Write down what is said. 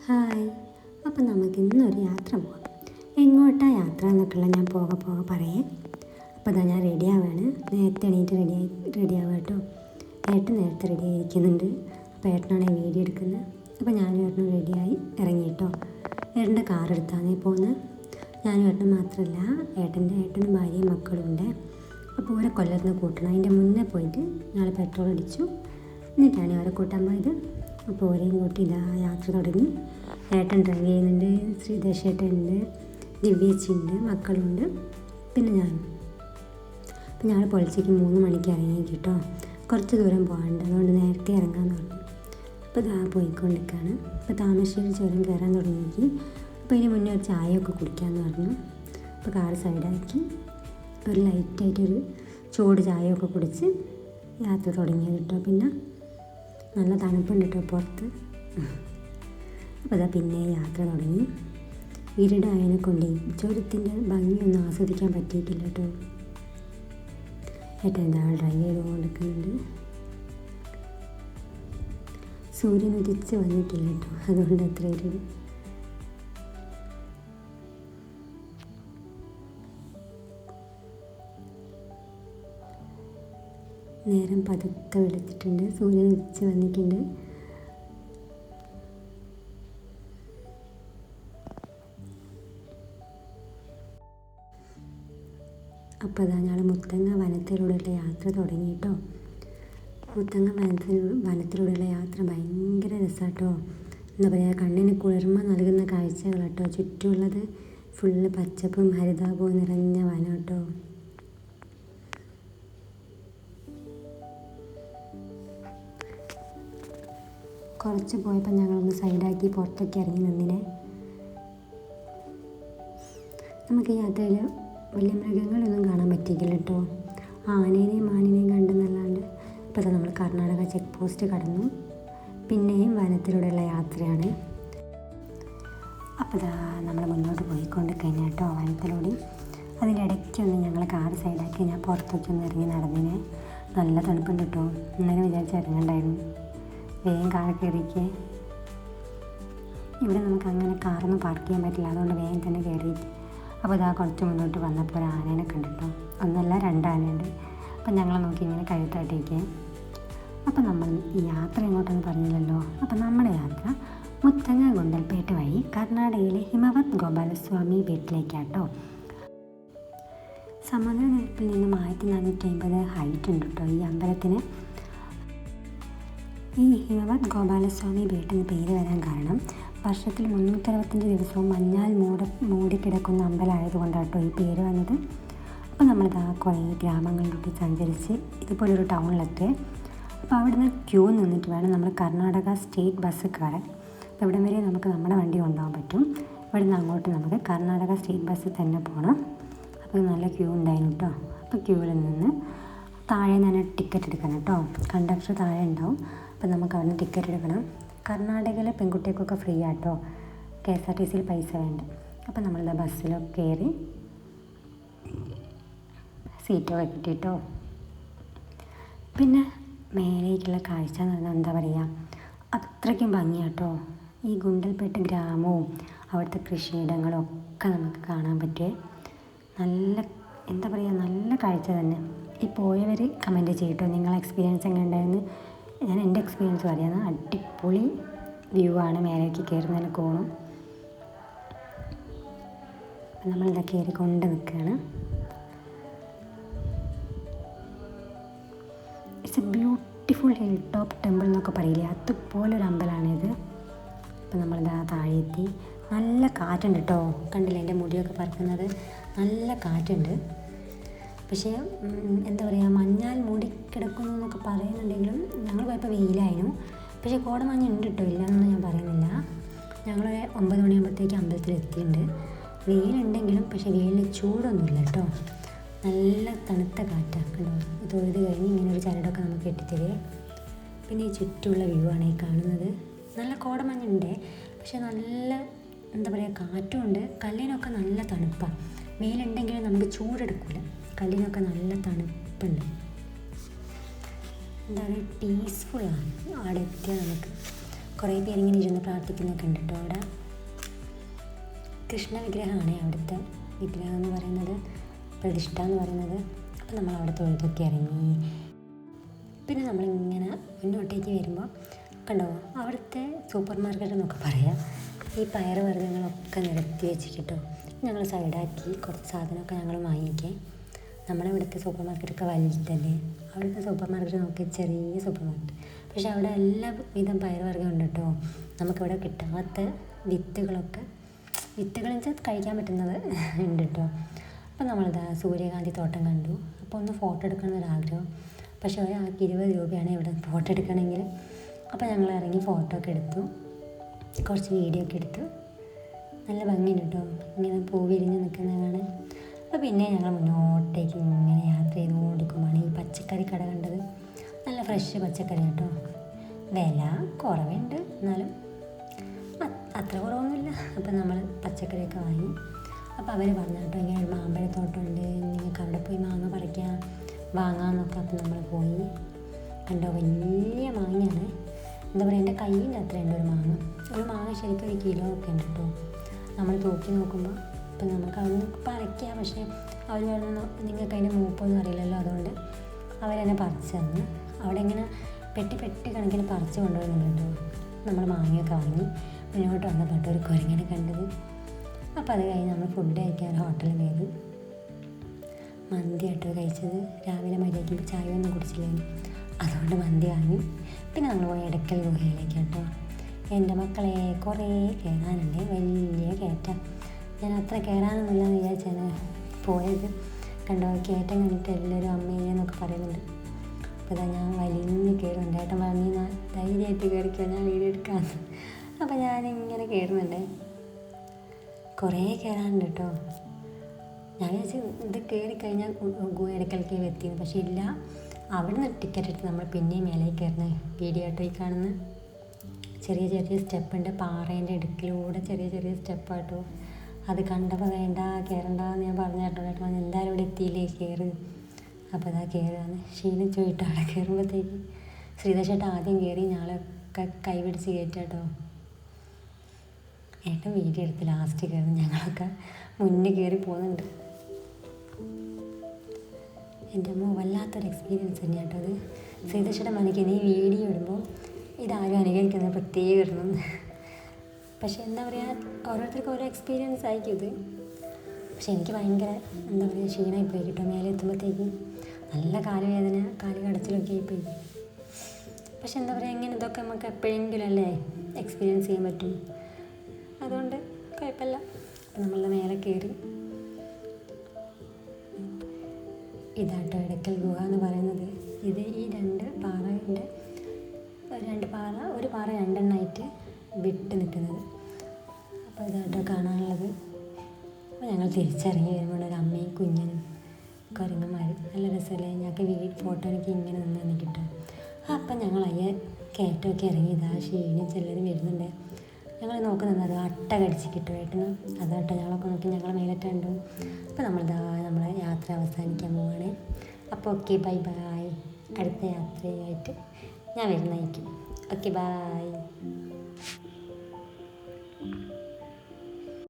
Hi. അപ്പം നമുക്ക് ഇന്നൊരു യാത്ര പോകാം. എങ്ങോട്ടാണ് യാത്ര എന്നൊക്കെയുള്ള ഞാൻ പോകെ പറയേ. അപ്പോൾ ഇതാ ഞാൻ റെഡി ആവുകയാണ്. നേരത്തെ എണീറ്റ് റെഡിയാവുക കേട്ടോ. ഏട്ടൻ നേരത്തെ റെഡി ആയിരിക്കുന്നുണ്ട്. അപ്പോൾ ഏട്ടനാണ് വീഡിയോ എടുക്കുന്നത്. അപ്പോൾ ഞാനും ഏട്ടനും റെഡിയായി ഇറങ്ങി കേട്ടോ. ഏട്ടൻ്റെ കാർ എടുത്താണ് പോകുന്നത്. ഞാനും ഏട്ടനും മാത്രമല്ല, ഏട്ടനും ഭാര്യയും മക്കളും ഉണ്ട്. അപ്പോൾ ഓരോ കൊല്ലത്തിന് കൂട്ടണം. അതിൻ്റെ മുന്നേ പോയിട്ട് ഞങ്ങൾ പെട്രോൾ അടിച്ചു. എന്നിട്ടാണ് അവരെ കൂട്ടാൻ പോയത്. അപ്പോൾ ഓരെയും കൂട്ടി ഇതാ യാത്ര തുടങ്ങി. ഏട്ടൻ ഡ്രൈവ് ചെയ്യുന്നുണ്ട്, ശ്രീദേശ് ഏട്ടനുണ്ട്, ദിവ്യേച്ചിയുണ്ട്, മക്കളുണ്ട്, പിന്നെ ഞാനും. അപ്പോൾ ഞങ്ങൾ പൊളിച്ചേക്ക് 3 മണിക്ക് ഇറങ്ങി കേട്ടോ. കുറച്ച് ദൂരം പോകാനുണ്ട്, അതുകൊണ്ട് നേരത്തെ ഇറങ്ങാമെന്ന് പറഞ്ഞു. അപ്പോൾ ഇതാ പോയിക്കൊണ്ടിരിക്കുകയാണ്. അപ്പോൾ താമരശ്ശേരി ചുരം കയറാൻ തുടങ്ങി. അപ്പോൾ ഇതിന് മുന്നേ ഒരു ചായയൊക്കെ കുടിക്കാമെന്ന് പറഞ്ഞു. അപ്പോൾ കാർ സൈഡാക്കി ഒരു ലൈറ്റായിട്ടൊരു ചൂട് ചായയൊക്കെ കുടിച്ച് യാത്ര തുടങ്ങിയത് കേട്ടോ. പിന്നെ നല്ല തണുപ്പുണ്ട് കേട്ടോ പുറത്ത്. അപ്പോൾ അതാ പിന്നെ യാത്ര തുടങ്ങി. ഇരുടായതിനെ കൊണ്ട് ചുരത്തിൻ്റെ ഭംഗിയൊന്നും ആസ്വദിക്കാൻ പറ്റിയിട്ടില്ല കേട്ടോ. ഏട്ടൻ എന്താ ഡ്രൈവ് ചെയ്തുകൊണ്ടിരിക്കുന്നുണ്ട്. സൂര്യൻ ഉദിച്ച് വന്നിട്ടില്ല കേട്ടോ, അതുകൊണ്ട് അത്ര ഇരുട്. നേരം പതുക്കെ വെളുത്തിട്ടുണ്ട്, സൂര്യൻ ഉദിച്ച് വന്നിട്ടുണ്ട്. അപ്പോൾ അതാ ഞങ്ങൾ മുത്തങ്ങ വനത്തിലൂടെയുള്ള യാത്ര തുടങ്ങി കേട്ടോ. മുത്തങ്ങ വനത്തിലൂടെയുള്ള യാത്ര ഭയങ്കര രസമാട്ടോ. എന്താ പറയുക, കണ്ണിന് കുളിർമ നൽകുന്ന കാഴ്ചകൾ കേട്ടോ. ചുറ്റുമുള്ളത് ഫുള്ള് പച്ചപ്പും ഹരിതാപവും നിറഞ്ഞ വനം കേട്ടോ. കുറച്ച് പോയപ്പോൾ ഞങ്ങളൊന്ന് സൈഡാക്കി പുറത്തൊക്കെ ഇറങ്ങി നിന്നിനെ. നമുക്ക് ഈ യാത്രയിൽ വലിയ മൃഗങ്ങളൊന്നും കാണാൻ പറ്റിയില്ല കേട്ടോ. ആനേനെയും മാനിനെയും കണ്ടെന്നല്ലാണ്ട്. ഇപ്പോൾ അത് നമ്മൾ കർണാടക ചെക്ക് പോസ്റ്റ് കടന്നു. പിന്നെയും വനത്തിലൂടെയുള്ള യാത്രയാണ്. അപ്പോൾ ഇതാ നമ്മൾ മുന്നോട്ട് പോയിക്കൊണ്ട് കഴിഞ്ഞാൽ കേട്ടോ വനത്തിലൂടെ. അതിൻ്റെ ഇടയ്ക്കൊന്ന് ഞങ്ങൾ കാർ സൈഡാക്കി ഞാൻ പുറത്തൊക്കെ ഒന്ന് ഇറങ്ങി നടന്നിനെ. നല്ല തണുപ്പുണ്ട് കേട്ടോ. ഇന്നലെ വിചാരിച്ച് ഇറങ്ങണ്ടായിരുന്നു, വേഗം കാർ കയറിക്കേ. ഇവിടെ നമുക്ക് അങ്ങനെ കാറൊന്നും പാർക്ക് ചെയ്യാൻ പറ്റില്ല, അതുകൊണ്ട് വേഗം തന്നെ കയറി. അപ്പോൾ ഇതാ കുറച്ച് മുന്നോട്ട് വന്നപ്പോൾ ഒരു ആനേനെ കണ്ടിട്ടോ. ഒന്നല്ല 2 ആനയുണ്ട്. അപ്പം ഞങ്ങൾ നോക്കി ഇങ്ങനെ കഴുത്തായിട്ടേക്ക്. അപ്പം നമ്മൾ ഈ യാത്ര എങ്ങോട്ടെന്ന് പറഞ്ഞില്ലല്ലോ. അപ്പം നമ്മുടെ യാത്ര മുത്തങ്ങ ഗുണ്ടൽപേട്ട് വഴി കർണാടകയിലെ ഹിമവത് ഗോപാലസ്വാമി വീട്ടിലേക്കാട്ടോ. സമുദ്രനിരപ്പിൽ നിന്നും 1450 ഹൈറ്റ് ഉണ്ട് കേട്ടോ ഈ അമ്പലത്തിന്. ഈ ഹിമവത് ഗോപാലസ്വാമി വീട്ടിന് പേര് വരാൻ കാരണം വർഷത്തിൽ 365 ദിവസവും മഞ്ഞാൽ മൂടിക്കിടക്കുന്ന അമ്പലമായതുകൊണ്ടാണ് കേട്ടോ ഈ പേര് വന്നത്. അപ്പോൾ നമ്മളിതാ കുറേ ഗ്രാമങ്ങളിലൂടെ സഞ്ചരിച്ച് ഇതുപോലൊരു ടൗണിലെത്തി. അപ്പോൾ അവിടെ നിന്ന് ക്യൂ നിന്നിട്ട് വേണം നമ്മൾ കർണാടക സ്റ്റേറ്റ് ബസ് കയറാൻ. അപ്പോൾ ഇവിടെ വരെ നമുക്ക് നമ്മുടെ വണ്ടി കൊണ്ടുപോകാൻ പറ്റും. ഇവിടെ നിന്ന് അങ്ങോട്ട് നമുക്ക് കർണാടക സ്റ്റേറ്റ് ബസ്സിൽ തന്നെ പോകണം. അപ്പോൾ നല്ല ക്യൂ ഉണ്ടായിരുന്നു കേട്ടോ. അപ്പോൾ ക്യൂവിൽ നിന്ന് താഴെ തന്നെ ടിക്കറ്റ് എടുക്കണം കേട്ടോ. കണ്ടക്ടർ താഴെ ഉണ്ടാവും. അപ്പം നമുക്ക് അവിടെ നിന്ന് ടിക്കറ്റ് എടുക്കണം. കർണാടകയിലെ പെൺകുട്ടികൾക്കൊക്കെ ഫ്രീ ആട്ടോ, KSRTCയിൽ പൈസ വേണ്ട. അപ്പം നമ്മളിതാ ബസ്സിലൊക്കെ കയറി സീറ്റൊക്കെ കിട്ടിയിട്ടോ. പിന്നെ മേലേക്കുള്ള കാഴ്ച എന്ന് പറഞ്ഞാൽ എന്താ പറയുക, അത്രയ്ക്കും ഭംഗിയാട്ടോ. ഈ ഗുണ്ടൽപേട്ട് ഗ്രാമവും അവിടുത്തെ കൃഷിയിടങ്ങളും ഒക്കെ നമുക്ക് കാണാൻ പറ്റിയ നല്ല എന്താ പറയുക നല്ല കാഴ്ച തന്നെ. ഈ പോയവർ കമൻറ്റ് ചെയ്യട്ടോ നിങ്ങളെ എക്സ്പീരിയൻസ് എങ്ങനെ ഉണ്ടായിരുന്നു. ഞാൻ എൻ്റെ എക്സ്പീരിയൻസ് പറയുന്നത് അടിപൊളി വ്യൂ ആണ്. മേലേക്ക് കയറുന്നതിന് കോണം. നമ്മളിതാ കയറി കൊണ്ട് നിൽക്കുകയാണ്. It's A beautiful hill top temple എന്നൊക്കെ പറയില്ലേ, അതുപോലൊരു അമ്പലമാണിത്. അപ്പം നമ്മളിതാ താഴെ എത്തി. നല്ല കാറ്റുണ്ട് കേട്ടോ. കണ്ടില്ലേ എൻ്റെ മുടിയൊക്കെ പറക്കുന്നത്, നല്ല കാറ്റുണ്ട്. പക്ഷേ എന്താ പറയുക, മഞ്ഞാൽ മൂടിക്കിടക്കുന്നു എന്നൊക്കെ പറയുന്നുണ്ടെങ്കിലും ഞങ്ങൾ പോയപ്പോൾ വെയിലായിരുന്നു. പക്ഷേ കോടമഞ്ഞ് ഉണ്ട് കേട്ടോ, ഇല്ലയെന്നൊന്നും ഞാൻ പറയുന്നില്ല. ഞങ്ങൾ 9 മണിയാകുമ്പോഴത്തേക്ക് അമ്പലത്തിലെത്തിയിട്ടുണ്ട്. വെയിലുണ്ടെങ്കിലും പക്ഷേ വെയിലിന് ചൂടൊന്നുമില്ല കേട്ടോ. നല്ല തണുത്ത കാറ്റാണ് കേട്ടോ. തൊഴുത് കഴിഞ്ഞ് ഇങ്ങനെ ഒരു ചരടൊക്കെ നമുക്ക് കെട്ടിത്തരേ. പിന്നെ ഈ ചുറ്റുമുള്ള വ്യൂ ആണ് ഈ കാണുന്നത്. നല്ല കോടമഞ്ഞുണ്ട്, പക്ഷേ നല്ല എന്താ പറയുക കാറ്റും ഉണ്ട്. കല്ലിനൊക്കെ നല്ല തണുപ്പാണ്. വെയിലുണ്ടെങ്കിലും നമുക്ക് ചൂടെടുക്കില്ല. കല്ലിനൊക്കെ നല്ല തണുപ്പുണ്ട്. എന്താ പറയുക, പീസ്ഫുള്ളാണ് അവിടെ എത്തിയാൽ നമുക്ക്. കുറേ പേരിങ്ങനെ ഇരുന്ന് പ്രാർത്ഥിക്കുന്നൊക്കെ ഉണ്ട് കേട്ടോ അവിടെ. കൃഷ്ണ വിഗ്രഹമാണ് അവിടുത്തെ വിഗ്രഹം എന്ന് പറയുന്നത്, പ്രതിഷ്ഠ എന്ന് പറയുന്നത്. അപ്പോൾ നമ്മൾ അവിടെ തൊഴുതൊക്കെ ഇറങ്ങി. പിന്നെ നമ്മളിങ്ങനെ മുന്നോട്ടേക്ക് വരുമ്പോൾ കണ്ടോ അവിടുത്തെ സൂപ്പർ മാർക്കറ്റ് എന്നൊക്കെ പറയാം. ഈ പയർ വർഗ്ഗങ്ങളൊക്കെ നിരത്തി വെച്ചിട്ടോ ഞങ്ങൾ സൈഡാക്കി കുറച്ച് സാധനമൊക്കെ ഞങ്ങൾ വാങ്ങിക്കേ. നമ്മുടെ ഇവിടുത്തെ സൂപ്പർ മാർക്കറ്റൊക്കെ വലുതല്ലേ, അവിടുത്തെ സൂപ്പർ മാർക്കറ്റ് നോക്കി ചെറിയ സൂപ്പർ മാർക്കറ്റ്. പക്ഷേ അവിടെ എല്ലാ വിധം പയർ വർഗ്ഗം ഉണ്ട് കേട്ടോ. നമുക്കിവിടെ കിട്ടാത്ത വിത്തുകൾ വെച്ചാൽ കഴിക്കാൻ പറ്റുന്നത് ഉണ്ട് കേട്ടോ. അപ്പോൾ നമ്മളിതാ സൂര്യകാന്തി തോട്ടം കണ്ടു. അപ്പോൾ ഒന്ന് ഫോട്ടോ എടുക്കണമെന്നൊരാഗ്രഹം. പക്ഷേ ഒരാൾക്ക് 20 രൂപയാണ് ഇവിടെ ഫോട്ടോ എടുക്കണമെങ്കിൽ. അപ്പോൾ ഞങ്ങൾ ഇറങ്ങി ഫോട്ടോ ഒക്കെ എടുത്തു, കുറച്ച് വീഡിയോ ഒക്കെ എടുത്തു. നല്ല ഭംഗിയുണ്ട് കേട്ടോ ഇങ്ങനെ പൂ വിരിഞ്ഞ് നിൽക്കുന്നതാണ്. അപ്പോൾ പിന്നെ ഞങ്ങൾ മുന്നോട്ടേക്ക് ഇങ്ങനെ യാത്ര ചെയ്തുകൊണ്ടിരിക്കുമ്പോഴാണ് ഈ പച്ചക്കറി കട കണ്ടത്. നല്ല ഫ്രഷ് പച്ചക്കറി കേട്ടോ. വില കുറവുണ്ട്, എന്നാലും അത്ര കുറവൊന്നുമില്ല. അപ്പോൾ നമ്മൾ പച്ചക്കറിയൊക്കെ വാങ്ങി. അപ്പോൾ അവർ പറഞ്ഞു കേട്ടോ ഇങ്ങനെ ഒരു മാമ്പഴത്തോട്ടമുണ്ട്, നിങ്ങൾക്ക് അവിടെ പോയി മാങ്ങ പറിക്കാം വാങ്ങാമെന്നൊക്കെ. അപ്പോൾ നമ്മൾ പോയി കണ്ടോ, വലിയ മാങ്ങയാണ്. എന്താ പറയുക, എൻ്റെ കയ്യിൻ്റെ അത്രയുണ്ട് ഒരു മാങ്ങ ശരിക്കും 1 കിലോ ഒക്കെ ഉണ്ട് കേട്ടോ. നമ്മൾ തൂക്കി നോക്കുമ്പോൾ ഇപ്പം നമുക്ക് അവിടെ നിന്ന് പറിക്കാം. പക്ഷേ അവർ പറഞ്ഞു നിങ്ങൾക്ക് അതിൻ്റെ മൂപ്പൊന്നും അറിയില്ലല്ലോ, അതുകൊണ്ട് അവരെന്നെ പറിച്ച് തന്ന്. അവിടെ ഇങ്ങനെ പെട്ടി കണക്കിന് പറിച്ച് കൊണ്ടുവരുന്നുണ്ട് കേട്ടോ. നമ്മൾ മാങ്ങയൊക്കെ വാങ്ങി മുന്നോട്ട് വന്നപ്പോൾ ഒരു കുരങ്ങനെ കണ്ടത്. അപ്പോൾ അത് കഴിഞ്ഞ് നമ്മൾ ഫുഡ് കഴിക്കാൻ ഹോട്ടലിൽ കയറി. മന്തി കേട്ടോ കഴിച്ചത്. രാവിലെ മര്യാദയ്ക്ക് ചായ ഒന്നും കുടിച്ചില്ലായിരുന്നു, അതുകൊണ്ട് മന്തി വാങ്ങി. പിന്നെ നമ്മൾ പോയി എടക്കൽ ഗുഹയിലേക്ക് കേട്ടോ. എൻ്റെ മക്കളെ കുറേ കയറാനുണ്ട്, വലിയ കയറ്റം. ഞാൻ അത്ര കയറാനൊന്നുമില്ലെന്ന് വിചാരിച്ചാണ് പോയത്. കണ്ടോ കയറ്റം കണ്ടിട്ട് എല്ലാവരും അമ്മയെ എന്നൊക്കെ പറയുന്നുണ്ട്. അപ്പോൾ ഇതാ ഞാൻ വലിഞ്ഞ് കയറുന്നുണ്ട്. ഏട്ടൻ പറഞ്ഞ് ധൈര്യമായിട്ട് കയറിക്കോ, ഞാൻ വീഡിയോ എടുക്കാമെന്ന്. അപ്പോൾ ഞാനിങ്ങനെ കയറുന്നുണ്ട്. കുറേ കയറാനുണ്ട് കേട്ടോ. ഞാൻ വിചാരിച്ച് ഇത് കയറിക്കഴിഞ്ഞാൽ എടക്കൽ കേവ് എത്തിയെന്ന്. പക്ഷേ ഇല്ല, അവിടെ നിന്ന് ടിക്കറ്റ് എടുത്ത് നമ്മൾ പിന്നെയും മേലേക്ക് കയറുന്നത്. വീഡിയോ ആട്ടോ ഈ കാണുന്ന ചെറിയ സ്റ്റെപ്പുണ്ട്, പാറേൻ്റെ ഇടുക്കിലൂടെ ചെറിയ സ്റ്റെപ്പാട്ടോ. അത് കണ്ടപ്പോൾ വേണ്ട കയറണ്ടെന്ന് ഞാൻ പറഞ്ഞു കേട്ടോ. എന്തായാലും ഇവിടെ എത്തിയില്ലേ, കയറ്. അപ്പോൾ അതാ കയറുകയാണ്. ക്ഷീണിച്ചു പോയിട്ട് അവിടെ കയറുമ്പോഴത്തേക്ക് ശ്രീധേഷേട്ടൻ ആദ്യം കയറി, ഞങ്ങളൊക്കെ കൈപിടിച്ച് കയറ്റാട്ടോ. ഏട്ടൻ വീഡിയോ എടുത്ത് ലാസ്റ്റ് കയറി, ഞങ്ങളൊക്കെ മുന്നേ കയറി പോകുന്നുണ്ട്. എൻ്റെ അമ്മ വല്ലാത്തൊരു എക്സ്പീരിയൻസ് തന്നെയാണ് കേട്ടോ അത്. ശ്രീധേഷേട്ടൻ മനയ്ക്ക് ഈ വീഡിയോ ഇടുമ്പോൾ ഇതാരും അനുകരിക്കുന്നത് പ്രത്യേകം ഇടണം. പക്ഷെ എന്താ പറയുക, ഓരോരുത്തർക്കും ഓരോ എക്സ്പീരിയൻസ് ആയിരിക്കും ഇത്. പക്ഷെ എനിക്ക് ഭയങ്കര എന്താ പറയുക ക്ഷീണമായി പോയി കേട്ടോ. മേലെ എത്തുമ്പോഴത്തേക്ക് നല്ല കാലുവേദന, കാല് കടച്ചിലൊക്കെ ആയിപ്പോയി. പക്ഷെ എന്താ പറയുക, ഇങ്ങനെ ഇതൊക്കെ നമുക്ക് എപ്പോഴെങ്കിലും അല്ലേ എക്സ്പീരിയൻസ് ചെയ്യാൻ പറ്റും, അതുകൊണ്ട് കുഴപ്പമില്ല. അപ്പം നമ്മളുടെ മേലെ കയറി. ഇതാട്ടോ എടക്കൽ ഗുഹ എന്ന് പറയുന്നത്. ഇത് ഈ ഒരു പാറ രണ്ടെണ്ണമായിട്ട് വിട്ട് നിൽക്കുന്നത്. അപ്പോൾ ഇതാട്ടോ കാണാനുള്ളത്. അപ്പോൾ ഞങ്ങൾ തിരിച്ചിറങ്ങി വരുമ്പോൾ ഒരു അമ്മയും കുഞ്ഞനും കുരങ്ങന്മാർ നല്ല രസമല്ലേ. ഞങ്ങൾക്ക് ഫോട്ടോ എനിക്ക് ഇങ്ങനെ നിന്ന് തന്നെ കിട്ടും. അപ്പം ഞങ്ങൾ കയറ്റമൊക്കെ ഇറങ്ങി. ഇതാ ക്ഷീണിച്ചെല്ലാവരും വരുന്നുണ്ട്. ഞങ്ങൾ നോക്കുന്നത് അത് അട്ട കടിച്ച് കിട്ടുമായിട്ടാണ്. അതാട്ടോ ഞങ്ങളൊക്കെ നോക്കി ഞങ്ങളെ മേലിട്ടുണ്ടോ. അപ്പോൾ നമ്മളെ യാത്ര അവസാനിക്കാൻ പോവുകയാണ്. അപ്പോൾ ഓക്കെ ബൈ. അടുത്ത യാത്രയായിട്ട് ഞാൻ വരുന്നതായിരിക്കും. Okay bye.